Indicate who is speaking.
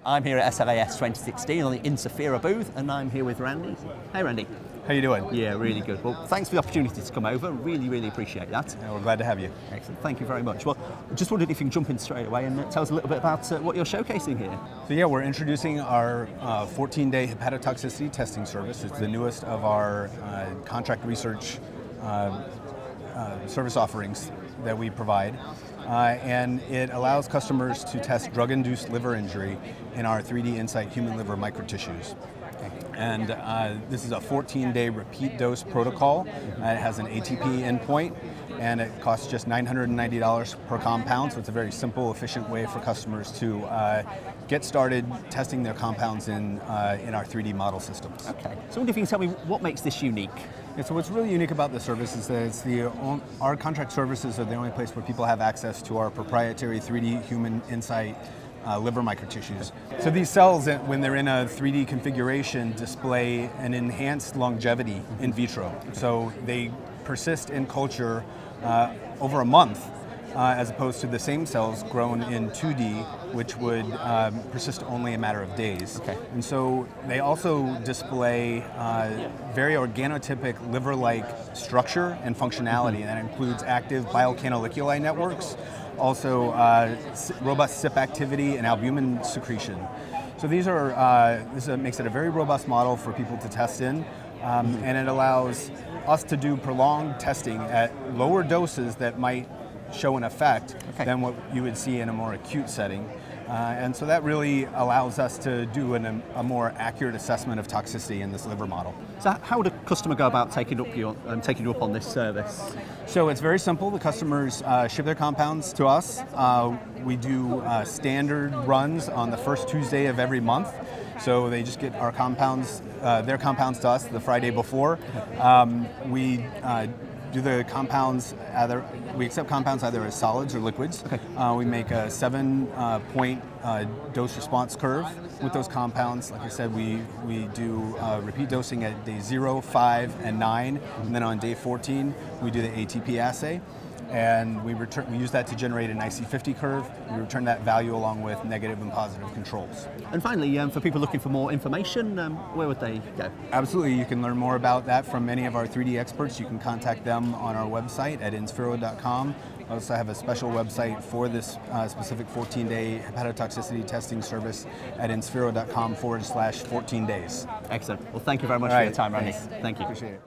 Speaker 1: I'm here at SLAS2016 on the InSphero booth, and I'm here with Randy. Hey Randy.
Speaker 2: How you doing?
Speaker 1: Yeah, really good. Well, thanks for the opportunity to come over. Really appreciate that.
Speaker 2: Yeah, we're glad to have you.
Speaker 1: Excellent. Thank you very much. Well, just wondered if you can jump in straight away and tell us a little bit about what you're showcasing here.
Speaker 2: So yeah, we're introducing our 14-day hepatotoxicity testing service. It's the newest of our contract research service offerings that we provide. And it allows customers to test drug-induced liver injury in our 3D Insight human liver microtissues. And this is a 14-day repeat dose protocol. It has an ATP endpoint, and it costs just $990 per compound, so it's a very simple, efficient way for customers to get started testing their compounds in our 3D model systems.
Speaker 1: Okay, so I wonder if you can tell me what makes this unique?
Speaker 2: Yeah, so what's really unique about the service is that our contract services are the only place where people have access to our proprietary 3D Human Insight liver microtissues. So these cells, when they're in a 3D configuration, display an enhanced longevity in vitro. So they persist in culture over a month, as opposed to the same cells grown in 2D, which would persist only a matter of days.
Speaker 1: Okay.
Speaker 2: And so they also display very organotypic liver-like structure and functionality, and that includes active biocanaliculi networks, also robust CYP activity and albumin secretion. So these are, this makes it a very robust model for people to test in, and it allows us to do prolonged testing at lower doses that might show an effect than what you would see in a more acute setting. And so that really allows us to do a more accurate assessment of toxicity in this liver model.
Speaker 1: So how would a customer go about taking you up on this service?
Speaker 2: So it's very simple. The customers ship their compounds to us. We do standard runs on the first Tuesday of every month. So they just get our compounds, their compounds to us the Friday before. We do the compounds, we accept compounds either as solids or liquids. Okay. We make a 7-point dose response curve with those compounds. Like I said, we do repeat dosing at day 0, 5, and 9, and then on day 14 we do the ATP assay. And we use that to generate an IC50 curve. We return that value along with negative and positive controls.
Speaker 1: And finally, for people looking for more information, where would they go?
Speaker 2: Absolutely, you can learn more about that from many of our 3D experts. You can contact them on our website at InSphero.com. We also have a special website for this specific 14-day hepatotoxicity testing service at InSphero.com/14 days.
Speaker 1: Excellent. Well, thank you very much for your time, Randy.
Speaker 2: Thanks.
Speaker 1: Thank you.
Speaker 2: Appreciate it.